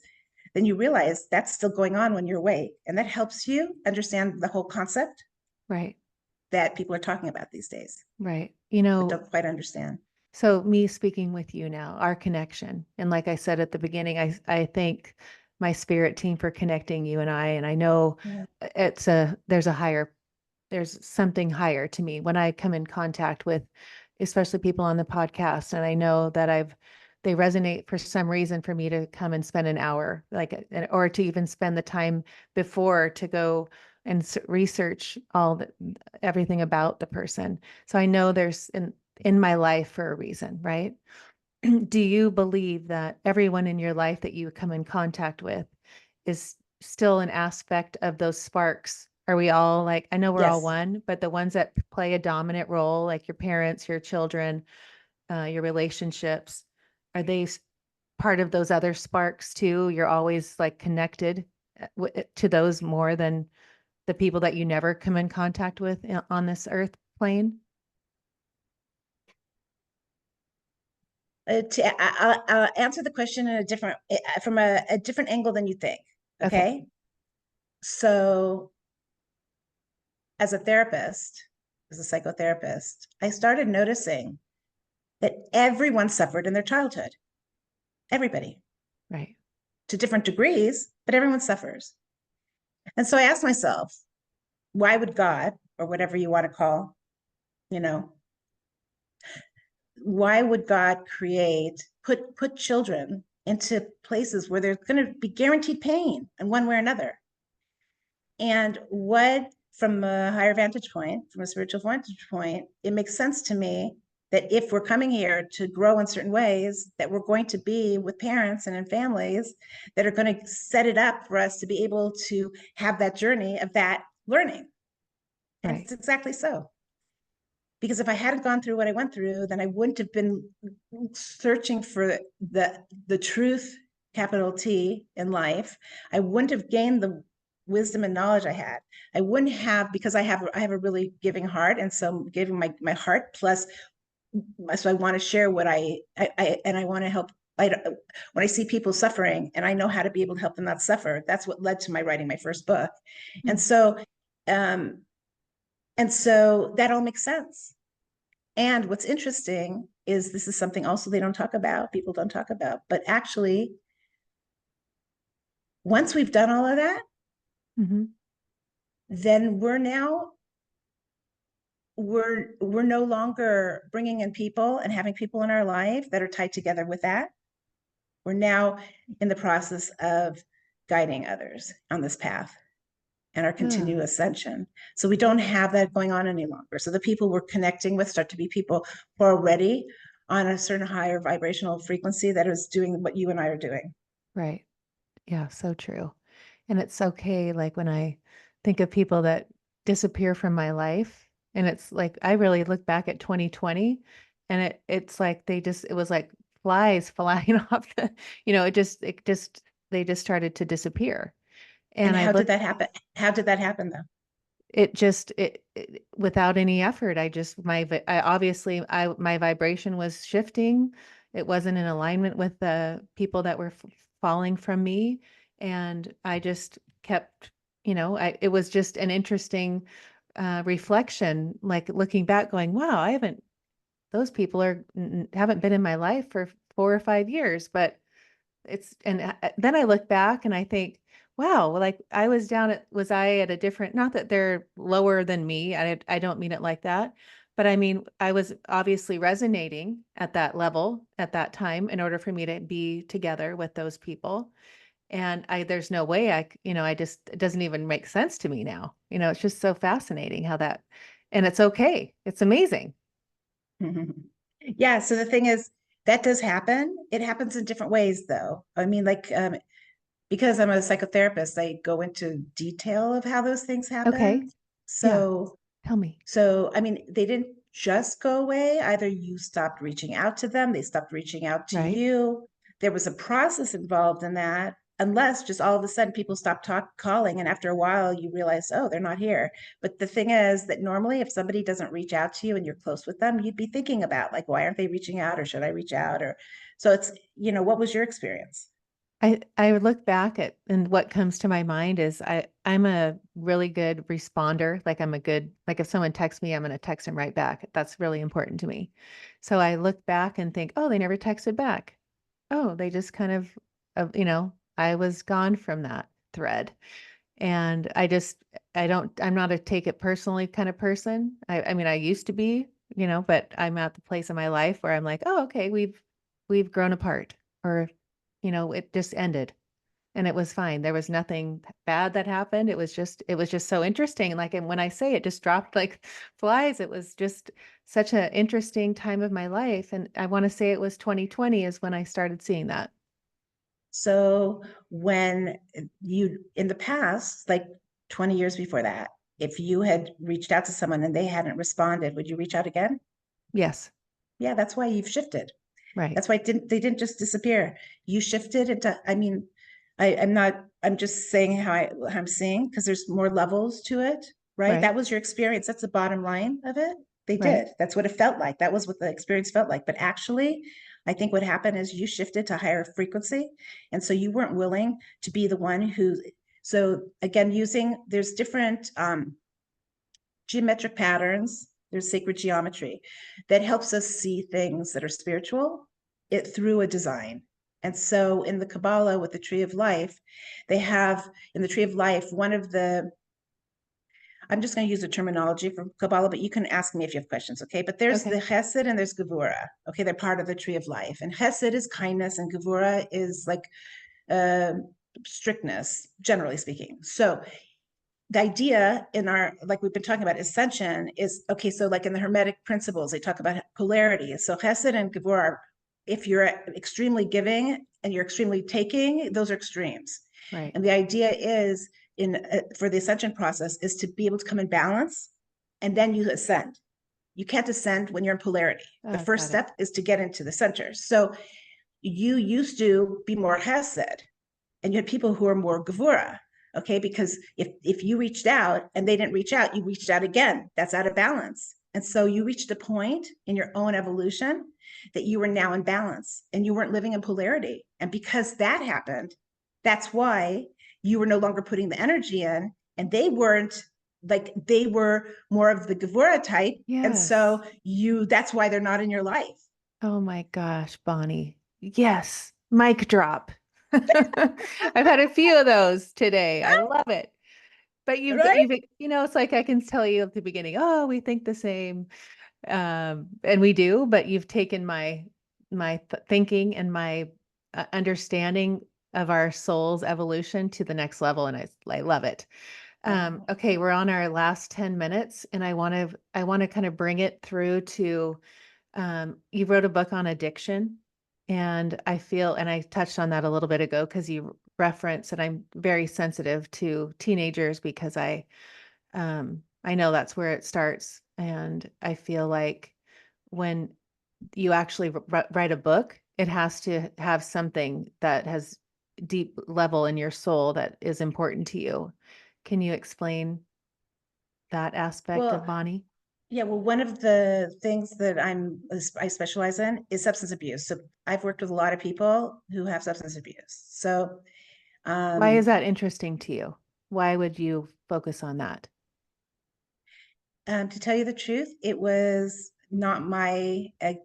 then you realize that's still going on when you're awake. And that helps you understand the whole concept right, that people are talking about these days, right. but don't quite understand. So me speaking with you now, our connection. And like I said at the beginning, I thank my spirit team for connecting you and I know Yeah. there's something higher to me when I come in contact with especially people on the podcast and I know that they resonate for some reason for me to come and spend an hour or to even spend the time before to go and research everything about the person. So I know there's in my life for a reason, right? Do you believe that everyone in your life that you come in contact with is still an aspect of those sparks? Are we all like, I know we're all Yes. one, but the ones that play a dominant role, like your parents, your children, your relationships, are they part of those other sparks too? You're always like connected to those more than the people that you never come in contact with on this earth plane? I'll answer the question in a different, from a different angle than you think. Okay, Okay. So, as a therapist, as a psychotherapist, I started noticing that everyone suffered in their childhood. Everybody, right, to different degrees, but everyone suffers. And so I asked myself, why would God, or whatever you want to call, you know, why would God put children into places where there's going to be guaranteed pain in one way or another? And what, from a higher vantage point, from a spiritual vantage point, it makes sense to me that if we're coming here to grow in certain ways, that we're going to be with parents and in families that are going to set it up for us to be able to have that journey of that learning. And right, it's exactly so. Because if I hadn't gone through what I went through, then I wouldn't have been searching for the truth capital T, in life, I wouldn't have gained the wisdom and knowledge I had. I wouldn't have, because I have a really giving heart, and so I'm giving my heart plus. So I want to share what and I want to help. When I see people suffering and I know how to be able to help them not suffer, that's what led to my writing my first book. And Mm. so, um, and so that all makes sense. And what's interesting is this is something also they don't talk about, people don't talk about, but actually, once we've done all of that, Mm-hmm. then we're no longer bringing in people and having people in our life that are tied together with that. We're now in the process of guiding others on this path and our Oh, continued ascension. So we don't have that going on any longer. So the people we're connecting with start to be people who are already on a certain higher vibrational frequency that is doing what you and I are doing. right. Yeah, so true. And it's okay, like when I think of people that disappear from my life, and it's like I really look back at 2020 and it's like it was like flies flying off it just they just started to disappear. And And I how did look that happen? How did that happen though? it without any effort, I just I obviously I my vibration was shifting. It wasn't in alignment with the people that were falling from me, and I just kept, it was just an interesting reflection, like looking back, going, "Wow, I haven't. Those people haven't been in my life for 4 or 5 years, but." Then I look back and I think, wow, well, like was I at a different, not that they're lower than me. I don't mean it like that, but I mean, I was obviously resonating at that level at that time in order for me to be together with those people. And there's no way it doesn't even make sense to me now. It's just so fascinating and it's okay. It's amazing. Yeah. So the thing is, that does happen. It happens in different ways, though. I mean, like, because I'm a psychotherapist, I go into detail of how those things Okay. happen. Yeah. So Tell me. So, I mean, they didn't just go away. Either you stopped reaching out to them, they stopped reaching out to Right. you. There was a process involved in that, unless just all of a sudden people stopped calling. And after a while, you realize, oh, they're not here. But the thing is that normally, if somebody doesn't reach out to you and you're close with them, you'd be thinking about, like, why aren't they reaching out, or should I reach out? Or so it's, what was your experience? I would look back at, and what comes to my mind is I'm a really good responder. Like like if someone texts me, I'm going to text them right back. That's really important to me. So I look back and think, oh, they never texted back. Oh, they just kind I was gone from that thread. And I'm not a take it personally kind of person. I mean, I used to be, but I'm at the place in my life where I'm like, oh, okay, we've grown apart, or, it just ended and it was fine. There was nothing bad that happened. It was just so interesting. Like, and when I say it just dropped like flies, it was just such an interesting time of my life. And I want to say it was 2020 is when I started seeing that. So when in the past, like 20 years before that, if you had reached out to someone and they hadn't responded, would you reach out again? Yes. Yeah, that's why you've shifted. Right. That's why they didn't just disappear. You shifted into, I mean, I'm just saying how I'm seeing, because there's more levels to it, right? Right. That was your experience. That's the bottom line of it. They Right. did. That's what it felt like. That was what the experience felt like. But actually, I think what happened is you shifted to higher frequency. And so you weren't willing to be the one who, so again, there's different geometric patterns, there's sacred geometry that helps us see things that are spiritual it through a design. And so in the Kabbalah with the tree of life, they have in the tree of life, I'm just going to use the terminology for Kabbalah, but you can ask me if you have questions, okay? But there's the Okay. Chesed and there's Gevura, okay? They're part of the tree of life. And Chesed is kindness and Gevura is like uh, strictness, generally speaking. So the idea in our, like we've been talking about, ascension is, okay, so like in the Hermetic principles, they talk about polarity. So Chesed and Gevur are, if you're extremely giving and you're extremely taking, those are extremes. Right. And the idea is for the ascension process is to be able to come in balance, and then you ascend. You can't ascend when you're in polarity. The first Got it. step is to get into the center. So you used to be more hesed, and you had people who are more gevura. Okay, because if you reached out and they didn't reach out, you reached out again. That's out of balance. And so you reached a point in your own evolution that you were now in balance and you weren't living in polarity. And because that happened, that's why you were no longer putting the energy in, and they weren't, like, they were more of the gevura type. And Yes. so that's why they're not in your life. Oh my gosh, Bonnie. Yes. Mic drop. I've had a few of those today. I love it. But Right? it's like I can tell you at the beginning, oh, we think the same. And we do, but you've taken my thinking and my understanding of our soul's evolution to the next level, and I love it. Oh. Okay, we're on our last 10 minutes, and I want to kind of bring it through to you wrote a book on addiction, and I touched on that a little bit ago because you reference, and I'm very sensitive to teenagers because I know that's where it starts. And I feel like when you actually write a book, it has to have something that has deep level in your soul that is important to you. Can you explain that aspect of Well, Bonnie? yeah, well, one of the things that I specialize in is substance abuse. So I've worked with a lot of people who have substance abuse. So Why is um, that interesting to you? Why would you focus on that? to tell you the truth, it was not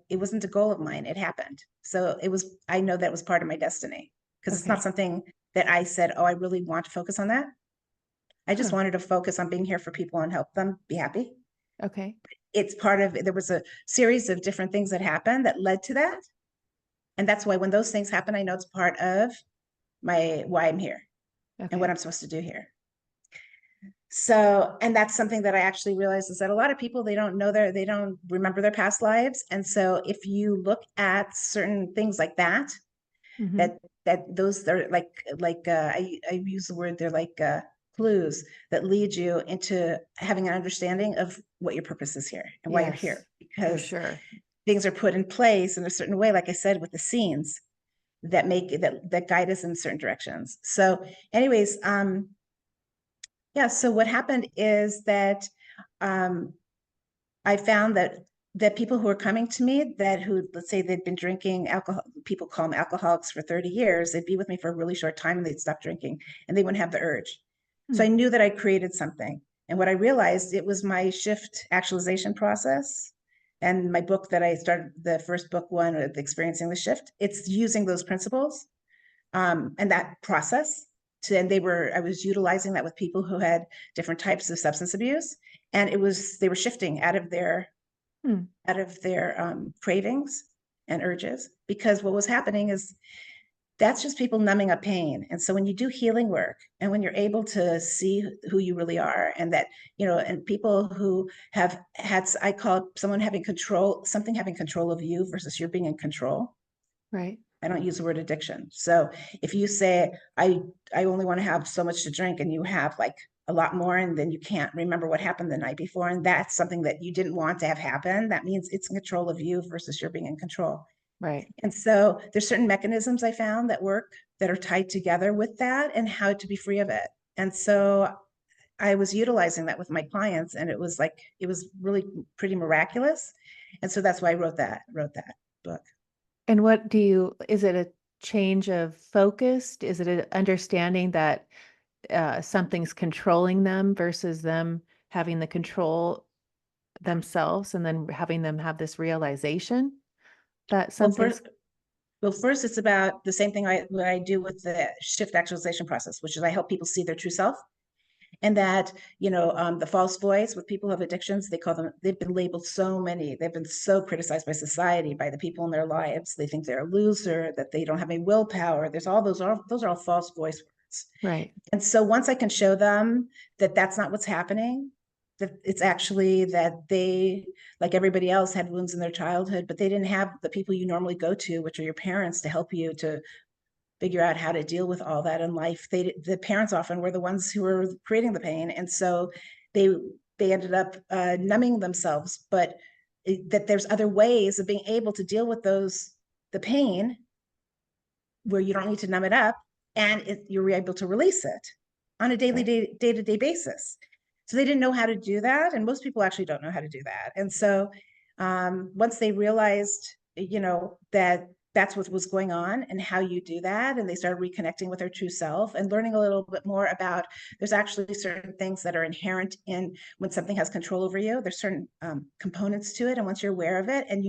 it wasn't a goal of mine. It happened. So I know that was part of my destiny, because it's not Okay. something that I said, oh, I really want to focus on that. I just Huh. wanted to focus on being here for people and help them be happy. Okay. It's part of, there was a series of different things that happened that led to that. And that's why when those things happen, I know it's part of why I'm here and what Okay. I'm supposed to do here. So, and that's something that I actually realized, is that a lot of people, they don't remember their past lives. And so if you look at certain things like that, Hmm. that, those are I use the word, they're like clues that lead you into having an understanding of what your purpose is here and why you're here, Yes, for because sure. things are put in place in a certain way, like I said, with the scenes that guide us in certain directions. So anyways, yeah, so what happened is that um, I found that people who are coming to me, let's say they'd been drinking alcohol, people call them alcoholics, for 30 years, they'd be with me for a really short time and they'd stop drinking and they wouldn't have the urge. So Hmm. I knew that I created something. And what I realized, it was my shift actualization process. And my book that I started, the first book one, Experiencing the Shift, it's using those principles and that process. And I was utilizing that with people who had different types of substance abuse. And they were shifting Hmm. out of their cravings and urges, because what was happening is that's just people numbing up pain. And so when you do healing work and when you're able to see who you really are, and that, and people who have had, I call it someone having control, something having control of you versus you're being in control. Right. I don't use the word addiction. So if you say, I only want to have so much to drink, and you have like a lot more, and then you can't remember what happened the night before, and that's something that you didn't want to have happen, that means it's in control of you versus you're being in control. Right. And so there's certain mechanisms I found that work, that are tied together with that, and how to be free of it. And so I was utilizing that with my clients, and it was really pretty miraculous. And so that's why I wrote that book. And is it a change of focus? Is it an understanding that something's controlling them versus them having the control themselves, and then having them have this realization that Well, something's first, it's about the same thing what I do with the shift actualization process, which is I help people see their true self. And that, the false voice with people who have addictions, they've been labeled they've been so criticized by society, by the people in their lives. They think they're a loser, that they don't have any willpower. There's all those are all false voice words. right, And so once I can show them that that's not what's happening, that it's actually that they, like everybody else, had wounds in their childhood, but they didn't have the people you normally go to, which are your parents, to help you to figure out how to deal with all that in life. The parents often were the ones who were creating the pain. And so they, they ended up numbing themselves, but that there's other ways of being able to deal with the pain, where you don't need to numb it up, and you're able to release it on a daily, Right. day-to-day basis. So they didn't know how to do that, and most people actually don't know how to do that. And so once they realized, that that's what was going on and how you do that, and they started reconnecting with their true self and learning a little bit more about, there's actually certain things that are inherent in when something has control over you. There's certain components to it, and once you're aware of it, and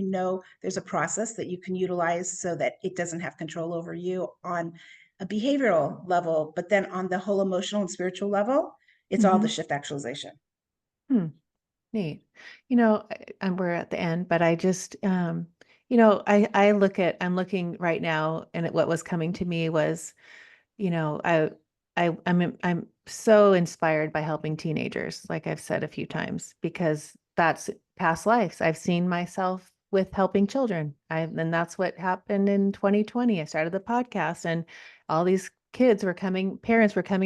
there's a process that you can utilize so that it doesn't have control over you on a behavioral level, but then on the whole emotional and spiritual level, it's all the Mm-hmm. shift actualization. Hmm. Neat. And we're at the end, but I just, I'm looking right now, and what was coming to me was, you know, I'm so inspired by helping teenagers, like I've said a few times, because that's past lives. I've seen myself with helping children. And that's what happened in 2020. I started the podcast, and all these parents were coming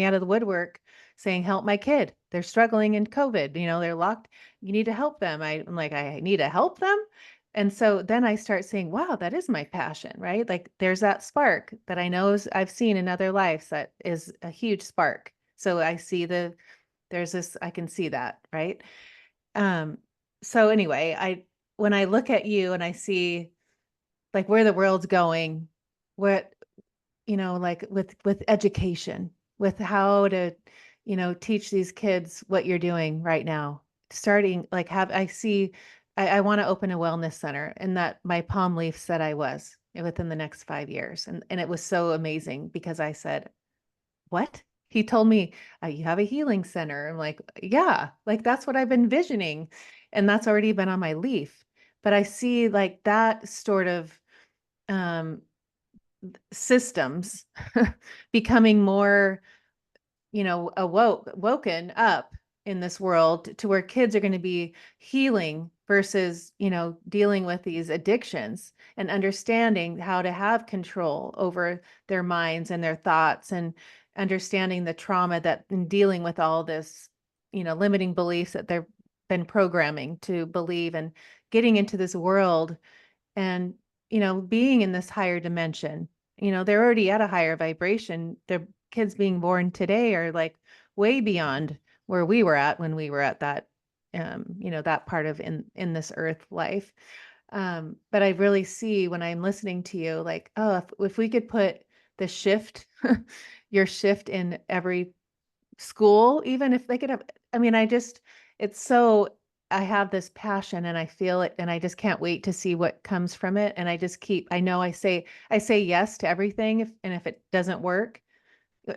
out of the woodwork saying, help my kid. They're struggling in COVID. They're locked. You need to help them. I'm like, I need to help them. And so then I start saying, wow, that is my passion, right? Like there's that spark that I know I've seen in other lives that is a huge spark. So I can see that, right? Um, so anyway, when I look at you and I see like where the world's going, what like with education, with how to, teach these kids what you're doing right now. Starting like have I see I want to open a wellness center, and that my palm leaf said I was within the next 5 years. And it was so amazing because I said, what? He told me, you have a healing center. I'm like, yeah, like that's what I've been envisioning. And that's already been on my leaf. But I see like that sort of um, systems becoming more, woken up in this world to where kids are going to be healing versus, dealing with these addictions and understanding how to have control over their minds and their thoughts, and understanding the trauma that in dealing with all this, limiting beliefs that they've been programming to believe, and getting into this world and being in this higher dimension. They're already at a higher vibration. Their kids being born today are like way beyond where we were at when we were at that that part of in this earth life. But I really see when I'm listening to you, like, oh, if we could put the shift your shift in every school, even if they could have, I mean, it's so, I have this passion and I feel it, and I just can't wait to see what comes from it. And I know I say yes to everything. And if it doesn't work,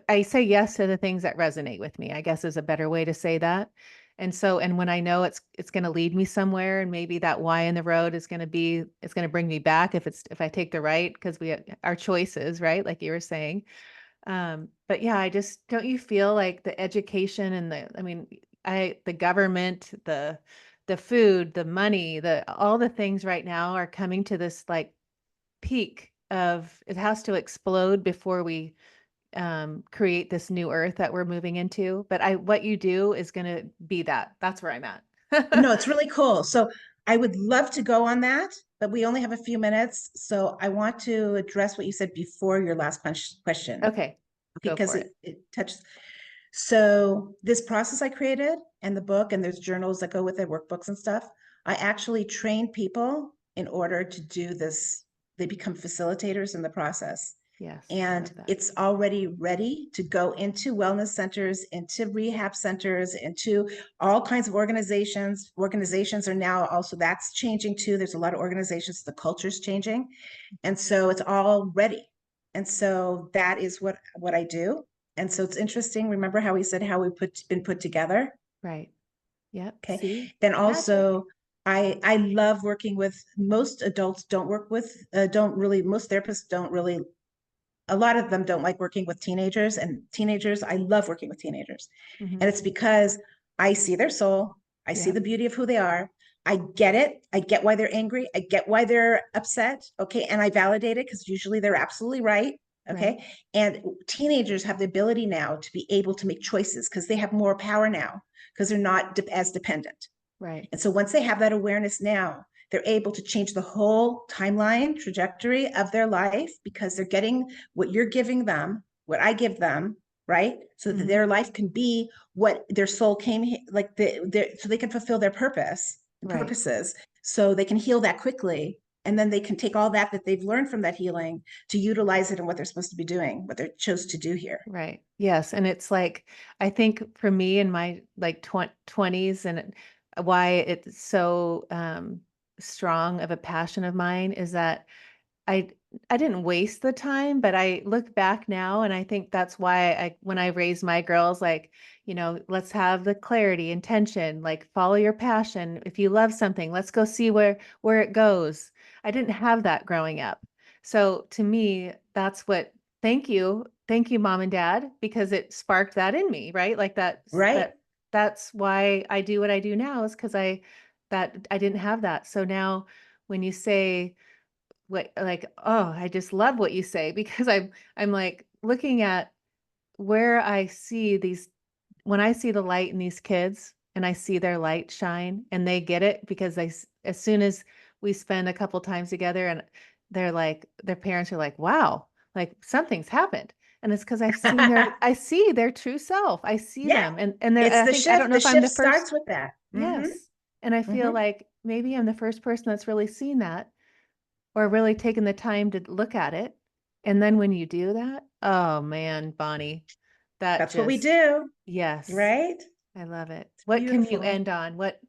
I say yes to the things that resonate with me, I guess is a better way to say that. And when I know it's going to lead me somewhere, and maybe that why in the road it's going to bring me back if I take the right, because we our choices, right? Like you were saying. But yeah, don't you feel like the education and the government, the food, the money, all the things right now are coming to this like peak of it has to explode before we create this new earth that we're moving into. But what you do is going to be that's where I'm at. No, it's really cool. So I would love to go on that, but we only have a few minutes. So I want to address what you said before your last question. Okay, Okay, go because for it, it. it touches. So this process I created and the book, and there's journals that go with it, workbooks and stuff. I actually train people in order to do this. They become facilitators in the process. Yes, I And love that. it's already ready to go into wellness centers, into rehab centers, into all kinds of organizations. Organizations are now also, that's changing too. There's a lot of organizations, the culture's changing. And so it's all ready. And so that is what I do. And so it's interesting. Remember how we said how been put together? Right. Yep. Okay. See? Then Magic. also, I love working with, most adults don't work with, don't really, most therapists don't really, a lot of them don't like working with teenagers, and teenagers, I love working with teenagers. Hmm. And it's because I see their soul. I see the Yep. beauty of who they are. I get it. I get why they're angry. I get why they're upset. Okay. And I validate it because usually they're absolutely right. Right. Okay. And teenagers have the ability now to be able to make choices because they have more power now, because they're not as dependent. Right. And so once they have that awareness now, they're able to change the whole timeline trajectory of their life because they're getting what you're giving them, what I give them, right? So that Mhm. their life can be what their soul came like so they can fulfill their Right. purposes, so they can heal that quickly, and then they can take all that they've learned from that healing to utilize it in what they're supposed to be doing, what they chose to do here. Right. Yes. And it's like, I think for me in my like 20s and why it's so strong of a passion of mine is that I I didn't waste the time, but I look back now and I think that's why when I raised my girls, like, let's have the clarity, intention, like follow your passion. If you love something, let's go see where it goes. I didn't have that growing up. So to me, that's what thank you. Thank you, mom and dad, because it sparked that in me, right? Like Right, that's why I do what I do now is because I didn't have that. So now when you say what like, oh, I just love what you say because I'm like looking at where I see these when I see the light in these kids and I see their light shine and they get it because as soon as we spend a couple times together and they're like their parents are like, "Wow, like something's happened." And it's because I see their true self. I see yeah, them and it's I the think I don't shift. know The if I'm shift the first. starts with that. Yes. And I feel like maybe I'm the first person that's really seen that or really taking the time to look at it. And then when you do that, oh man, Bonnie, that That's what we just, do, yes, right? I love it. It's What can you beautiful. end on? What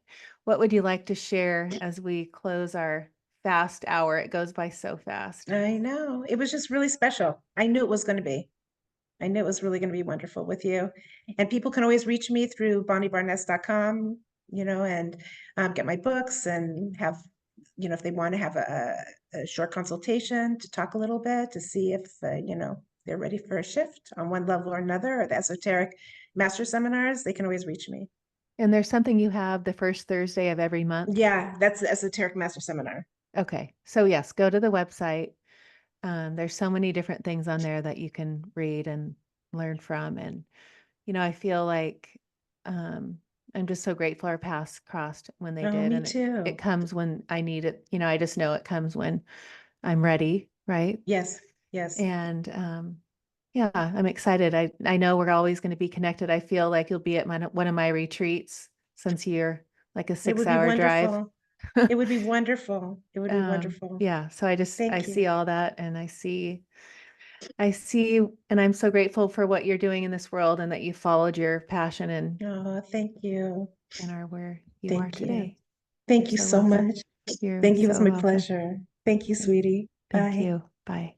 would you like to share as we close our fast hour? It goes by so fast. I know. It was just really special. I knew it was going to be. I knew it was really going to be wonderful with you. And people can always reach me through bonniebarness.com, and get my books and have, if they want to have a short consultation to talk a little bit to see if, they're ready for a shift on one level or another, or the esoteric master seminars, they can always reach me. And there's something you have the first Thursday of every month. Yeah, that's the esoteric master seminar. Okay. So yes, go to the website. There's so many different things on there that you can read and learn from. And I feel like um, I'm just so grateful our paths crossed when they Oh, did. me And it too. comes when I need it. I just know it comes when I'm ready, right? Yes, yes. And yeah, I'm excited. I know we're always going to be connected. I feel like you'll be at one of my retreats since you're like a It would be 6-hour drive. wonderful. It would be wonderful. It would be wonderful. Yeah, so I Thank you. see all that and I see, and I'm so grateful for what you're doing in this world and that you followed your passion Oh, thank you. and are where you are Thank you. today. You're Thank you so so welcome. much. You're Thank you. It was so my welcome. pleasure. Thank you, Thank sweetie. thank Bye. you. Bye.